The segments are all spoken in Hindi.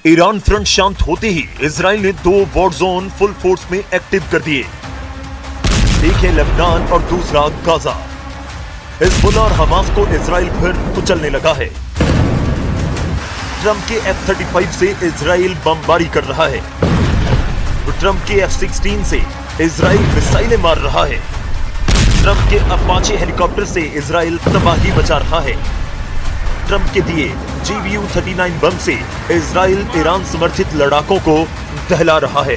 ईरान फ्रंट शांत होते ही इजराइल ने 2 वॉर जोन फुल फोर्स में एक्टिव कर दिए। एक है लेबनान और दूसरा गाजा। हिजबुल्लाह और हमास को इजराइल फिर कुचलने लगा है। ट्रंप के F-35 से इजराइल बमबारी कर रहा है। ट्रंप के F-16 से इजराइल मिसाइलें मार रहा है। ट्रंप के अपाचे हेलीकॉप्टर से इजराइल तबाही मचा रहा है। ट्रंप के दिए GBU-39 बम से इजराइल ईरान समर्थित लड़ाकों को दहला रहा है।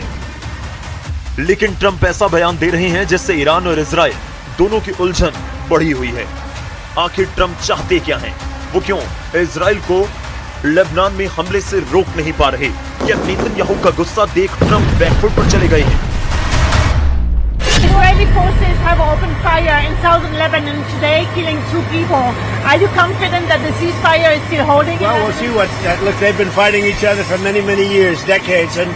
लेकिन ट्रंप ऐसा बयान दे रहे हैं जिससे ईरान और इजराइल दोनों की उलझन बढ़ी हुई है। आखिर ट्रंप चाहते क्या हैं? वो क्यों इजराइल को लेबनान में हमले से रोक नहीं पा रहे? क्या नेतन्याहू का गुस्सा देख ट्रंप बैकफुट पर चले गए हैं? Israeli forces have opened fire in southern Lebanon today, killing 2 people. Are you confident that the ceasefire is still holding? Well, we'll see what. Look, they've been fighting each other for many, many years, decades, and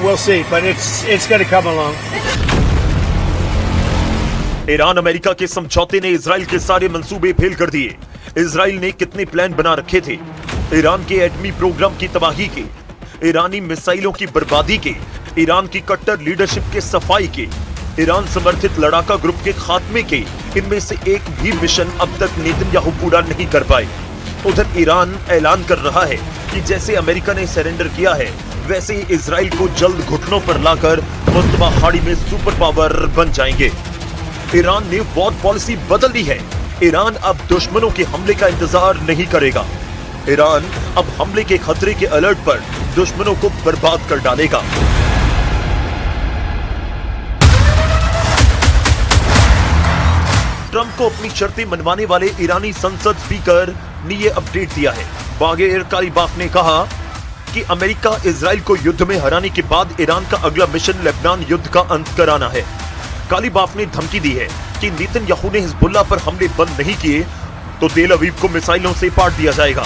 we'll see. But it's going to come along. Iran America के समझौते ने इजराइल के सारे मंसूबे फेल कर दिए। इजराइल ने कितने प्लान बना रखे थे? ईरान के एटमी प्रोग्राम की तबाही के, ईरानी मिसाइलों की बर्बादी के, ईरान की कट्टर लीडरशिप के सफाई के, ईरान समर्थित लड़ाका ग्रुप के खात्मे के, इनमें से एक भी मिशन अब तक नेतन्याहू पूरा नहीं कर पाए। उधर ईरान ऐलान कर रहा है कि जैसे अमेरिका ने सरेंडर किया है, वैसे ही इजराइल को जल्द घुटनों पर लाकर मुस्तफा खाड़ी में सुपर पावर बन जाएंगे। ईरान ने वॉर पॉलिसी बदल दी है। ईरान अब दुश्मनों के हमले का इंतजार नहीं करेगा। ईरान अब हमले के खतरे के अलर्ट पर दुश्मनों को बर्बाद कर डालेगा। ट्रंप को अपनी शर्तें मनवाने वाले ईरानी संसद स्पीकर ने यह अपडेट दिया है। बागेर कालिबाफ ने कहा कि अमेरिका इजराइल को युद्ध में हराने के बाद ईरान का अगला मिशन लेबनान युद्ध का अंत कराना है। कालिबाफ ने धमकी दी है कि नेतन्याहू ने हिजबुल्लाह पर हमले बंद नहीं किए तो तेल अवीव को मिसाइलों से पाट दिया जाएगा।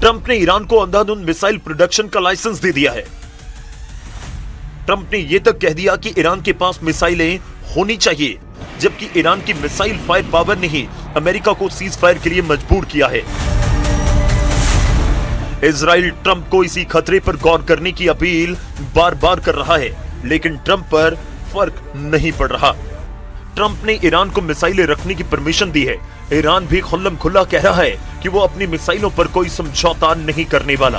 ट्रंप ने ईरान को अंधाधुंध मिसाइल प्रोडक्शन का लाइसेंस दे दिया है। ट्रंप ने यह तक कह दिया कि ईरान के पास मिसाइलें होनी चाहिए, जबकि ईरान की मिसाइल फायर पावर ने ही अमेरिका को सीज फायर के लिए मजबूर किया है। इजराइल ट्रंप को इसी खतरे पर गौर करने की अपील बार-बार कर रहा है, लेकिन ट्रंप पर फर्क नहीं पड़ रहा। ट्रंप ने ईरान को मिसाइलें रखने की परमिशन दी है। ईरान भी खुल्लम खुल्ला कह रहा है कि वो अपनी मिसाइलों पर कोई समझौता नहीं करने वाला।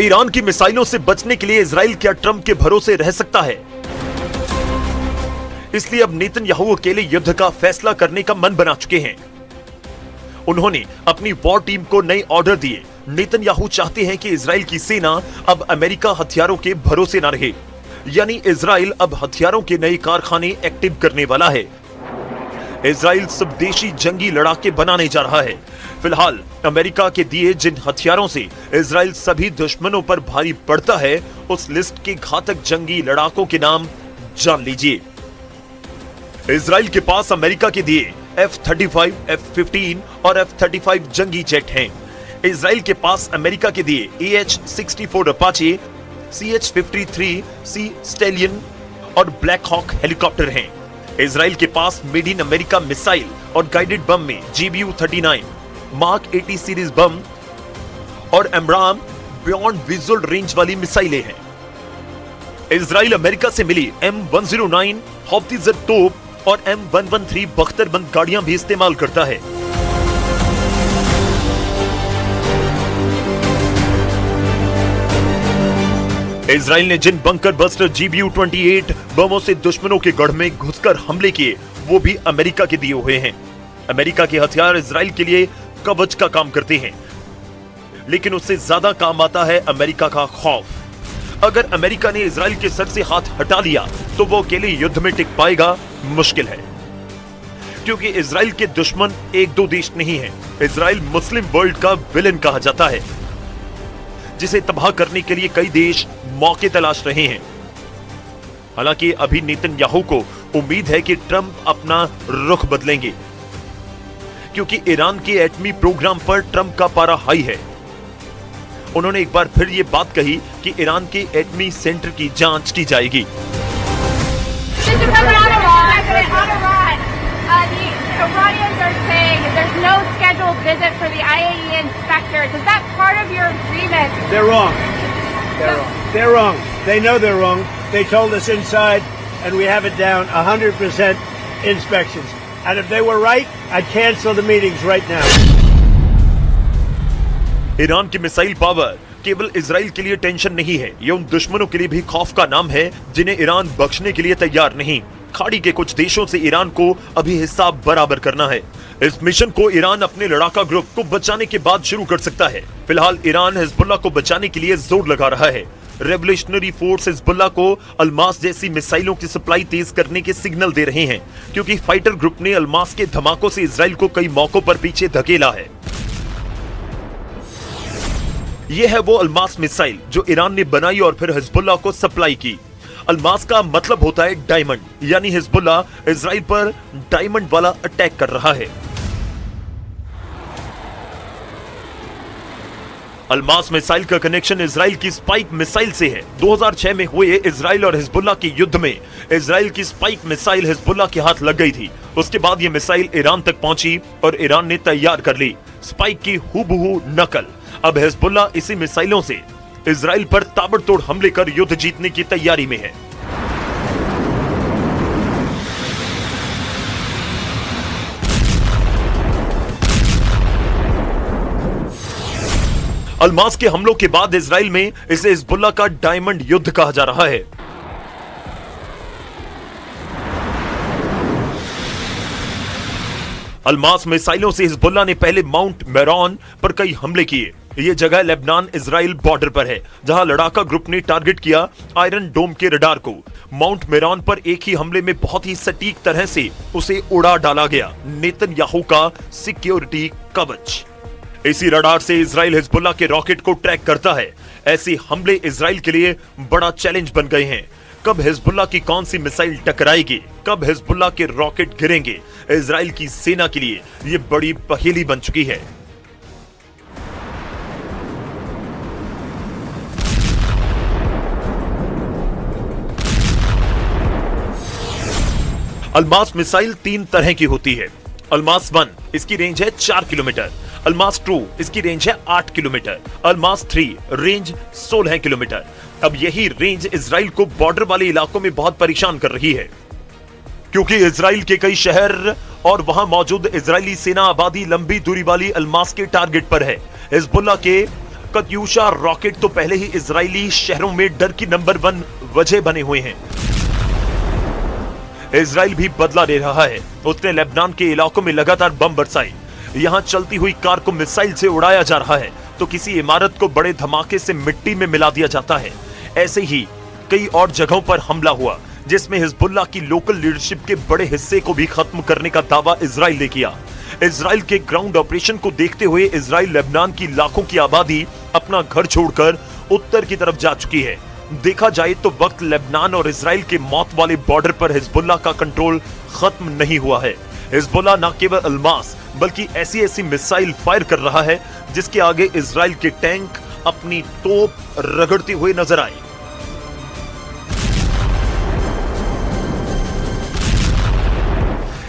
ईरान की मिसाइलों से बचने के लिए इजराइल क्या ट्रंप के भरोसे रह सकता है? इसलिए अब नेतन्याहू अकेले युद्ध का फैसला करने का मन बना चुके हैं। उन्होंने अपनी वॉर टीम को नए ऑर्डर दिए। नेतन्याहू चाहते हैं कि इजराइल की सेना अब अमेरिका हथियारों के भरोसे न रहे, यानी इजराइल अब हथियारों के नए कारखाने एक्टिव करने वाला है। इजराइल स्वदेशी जंगी लड़ाके बनाने जा रहा है। फिलहाल अमेरिका के दिए जिन हथियारों से इजराइल सभी दुश्मनों पर भारी पड़ता है, उस लिस्ट के घातक जंगी लड़ाकों के नाम जान लीजिए। इजराइल के पास अमेरिका के दिए F-35, F-15 और F-35 जंगी जेट हैं। इजराइल के पास अमेरिका के दिए AH-64 अपाचे, CH-53C स्टेलियन और ब्लैक हॉक हेलीकॉप्टर हैं। इजराइल के पास मेड इन अमेरिका मिसाइल और गाइडेड बम में GBU-39, मार्क 80 सीरीज बम और एमराम बियॉन्ड विजुअल रेंज वाली मिसाइलें हैं। इजराइल अमेरिका से मिली M109 हॉप्टिजर तोप और M113 बख्तरबंद गाड़ियां भी इस्तेमाल करता है। इजराइल ने जिन बंकर बस्टर GBU-28 बमों से दुश्मनों के गढ़ में घुसकर हमले किए, वो भी अमेरिका के दिए हुए हैं। अमेरिका के हथियार इजराइल के लिए कवच का काम करते हैं। लेकिन उससे ज्यादा काम आता है अमेरिका का खौफ। अगर अमेरिका ने इजराइल के सर से हाथ हटा लिया तो वो अकेले युद्ध में टिक पाएगा मुश्किल है, क्योंकि इजराइल के दुश्मन एक दो देश नहीं है। इजराइल मुस्लिम वर्ल्ड का विलेन कहा जाता है, जिसे तबाह करने के लिए कई देश मौके तलाश रहे हैं। हालांकि अभी नेतन्याहू को उम्मीद है कि ट्रंप अपना रुख बदलेंगे, क्योंकि ईरान के एटमी प्रोग्राम पर ट्रंप का पारा हाई है। उन्होंने एक बार फिर यह बात कही कि ईरान के एटमी सेंटर की जांच की जाएगी। Iranians are saying there's no scheduled visit for the IAEA inspectors. Is that part of your agreement? They're wrong. They're wrong. They know they're wrong. They told us inside, and we have it down, 100% inspections. And if they were right, I'd cancel the meetings right now. Iran की मिसाइल पावर केवल इजराइल के लिए टेंशन नहीं है, ये उन दुश्मनों के लिए भी खौफ का नाम है जिन्हें ईरान बख्शने के लिए तैयार नहीं। खाड़ी के कुछ देशों से ईरान को अभी हिसाब बराबर करना है। इस मिशन को ईरान अपने लड़ाका ग्रुप को बचाने के बाद शुरू कर सकता है। फिलहाल ईरान हिजबुल्लाह को बचाने के लिए जोर लगा रहा है। रेवोल्यूशनरी फोर्स हिजबुल्लाह को अल्मास जैसी मिसाइलों की सप्लाई तेज करने के सिग्नल दे रहे हैं, क्योंकि फाइटर ग्रुप ने अल्मास के धमाकों से इजराइल को कई मौकों पर पीछे धकेला है। यह है वो अल्मास मिसाइल जो ईरान ने बनाई और फिर हिजबुल्लाह को सप्लाई की। अल्मास का मतलब होता है डायमंड, यानी हिजबुल्लाह इजराइल पर डायमंड वाला अटैक कर रहा है। अल्मास मिसाइल का कनेक्शन इजराइल की स्पाइक मिसाइल से है। 2006 में हुए इजराइल और हिजबुल्लाह के युद्ध में इजराइल की स्पाइक मिसाइल हिजबुल्लाह के हाथ लग गई थी। उसके बाद यह मिसाइल ईरान तक पहुंची और ईरान ने तैयार कर ली स्पाइक की हूबहू नकल। अब हिजबुल्लाह इसी मिसाइलों से इजराइल पर ताबड़तोड़ हमले कर युद्ध जीतने की तैयारी में है। अल्मास के हमलों के बाद इजराइल में इसे हिजबुल्लाह का डायमंड युद्ध कहा जा रहा है। अल्मास मिसाइलों से हिजबुल्लाह ने पहले माउंट मेरॉन पर कई हमले किए। ये जगह लेबनान इजराइल बॉर्डर पर है, जहां लड़ाका ग्रुप ने टारगेट किया आयरन डोम के रडार को। माउंट मेरॉन पर एक ही हमले में बहुत ही सटीक तरह से उसे उड़ा डाला गया नेतन्याहू का सिक्योरिटी कवच। इसी रडार से इजराइल हिजबुल्लाह के रॉकेट को ट्रैक करता है। ऐसे हमले इजराइल के लिए बड़ा चैलेंज बन गए हैं। कब हिजबुल्लाह की कौन सी मिसाइल टकराएगी, कब हिजबुल्लाह के रॉकेट गिरेंगे, इजराइल की सेना के लिए यह बड़ी पहेली बन चुकी है। अल्मास मिसाइल 3 तरह की होती है। अल्मास 1 इसकी रेंज है 4 किलोमीटर, अल्मास 2 इसकी रेंज है 8 किलोमीटर, अल्मास 3 रेंज 16 किलोमीटर। अब यही रेंज इजराइल को बॉर्डर वाले इलाकों में बहुत परेशान कर रही है, क्योंकि इजराइल के कई शहर और वहां मौजूद इजरायली सेना आबादी लंबी दूरी वाली अल्मास के टारगेट पर है। हिजबुल्लाह के कत्यूशा रॉकेट तो पहले ही इजरायली शहरों में डर की नंबर 1 वजह बने हुए हैं। इजराइल भी बदला ले रहा है। उसने लेबनान के इलाकों में लगातार बम बरसाए। यहां चलती हुई कार को मिसाइल से उड़ाया जा रहा है तो किसी इमारत को बड़े धमाके से मिट्टी में मिला दिया जाता है। ऐसे ही कई और जगहों पर हमला हुआ, जिसमें हिजबुल्लाह की लोकल लीडरशिप के बड़े हिस्से को भी खत्म करने का दावा इजराइल ने किया। इजराइल के ग्राउंड ऑपरेशन को देखते हुए इजराइल लेबनान की लाखों की आबादी अपना घर छोड़कर उत्तर की तरफ जा चुकी है। देखा जाए तो वक्त लेबनान और इजराइल के मौत वाले बॉर्डर पर हिजबुल्लाह का कंट्रोल खत्म नहीं हुआ है। हिजबुल्लाह न केवल अल्मास बल्कि ऐसी मिसाइल फायर कर रहा है जिसके आगे इजराइल के टैंक अपनी तोप रगड़ते हुए नजर आए।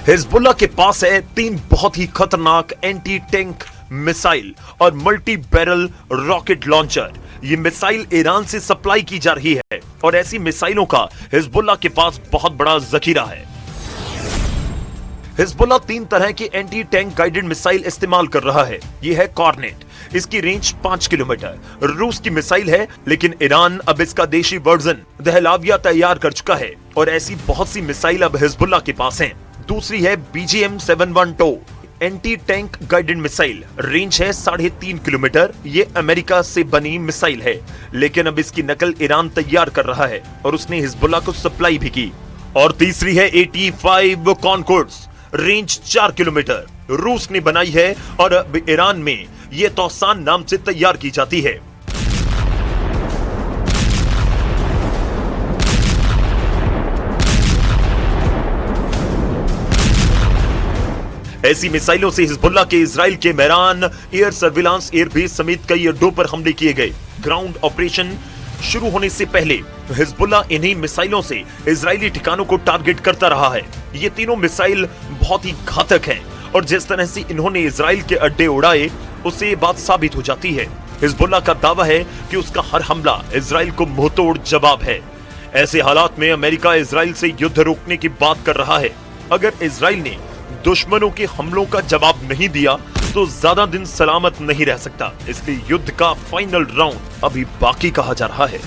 हिजबुल्लाह के पास है 3 बहुत ही खतरनाक एंटी टैंक मिसाइल और मल्टी बैरल रॉकेट लॉन्चर। ये मिसाइल ईरान से सप्लाई की जा रही है और ऐसी मिसाइलों का हिजबुल्लाह के पास बहुत बड़ा जखीरा है। हिजबुल्लाह 3 तरह की एंटी टैंक गाइडेड मिसाइल इस्तेमाल कर रहा है। यह है कॉर्नेट, इसकी रेंज 5 किलोमीटर। रूस की मिसाइल है, लेकिन ईरान अब इसका देशी वर्जन दहलाविया तैयार कर चुका है और ऐसी बहुत सी मिसाइल अब हिजबुल्लाह के पास हैं। दूसरी है BGM-712, anti tank guided missile, range है 3.5 किलोमीटर। ये अमेरिका से बनी मिसाइल है, लेकिन अब इसकी नकल ईरान तैयार कर रहा है और उसने हिजबुल्लाह को सप्लाई भी की। और तीसरी है 85 कॉनकॉर्ड्स, रेंज 4 किलोमीटर, रूस ने बनाई है और अब ईरान में यह तौसान नाम से तैयार की जाती है। ऐसी मिसाइलों से हिजबुल्लाह के इजराइल के मेरान एयर सर्विलांस एयरबेस समेत कई अड्डों पर हमले किए गए। ग्राउंड ऑपरेशन शुरू होने से पहले हिजबुल्लाह इन्हीं मिसाइलों से इजरायली ठिकानों को टारगेट करता रहा है। ये तीनों मिसाइल बहुत ही घातक हैं और जिस तरह से इन्होंने इजराइल के अड्डे उड़ाए, उससे ये बात साबित हो जाती है। हिजबुल्लाह का दावा है कि उसका हर हमला इजराइल को मुंहतोड़ जवाब है। ऐसे हालात में अमेरिका इजराइल से युद्ध रोकने की बात कर रहा है। अगर इजराइल ने दुश्मनों के हमलों का जवाब नहीं दिया तो ज्यादा दिन सलामत नहीं रह सकता। इसलिए युद्ध का फाइनल राउंड अभी बाकी कहा जा रहा है।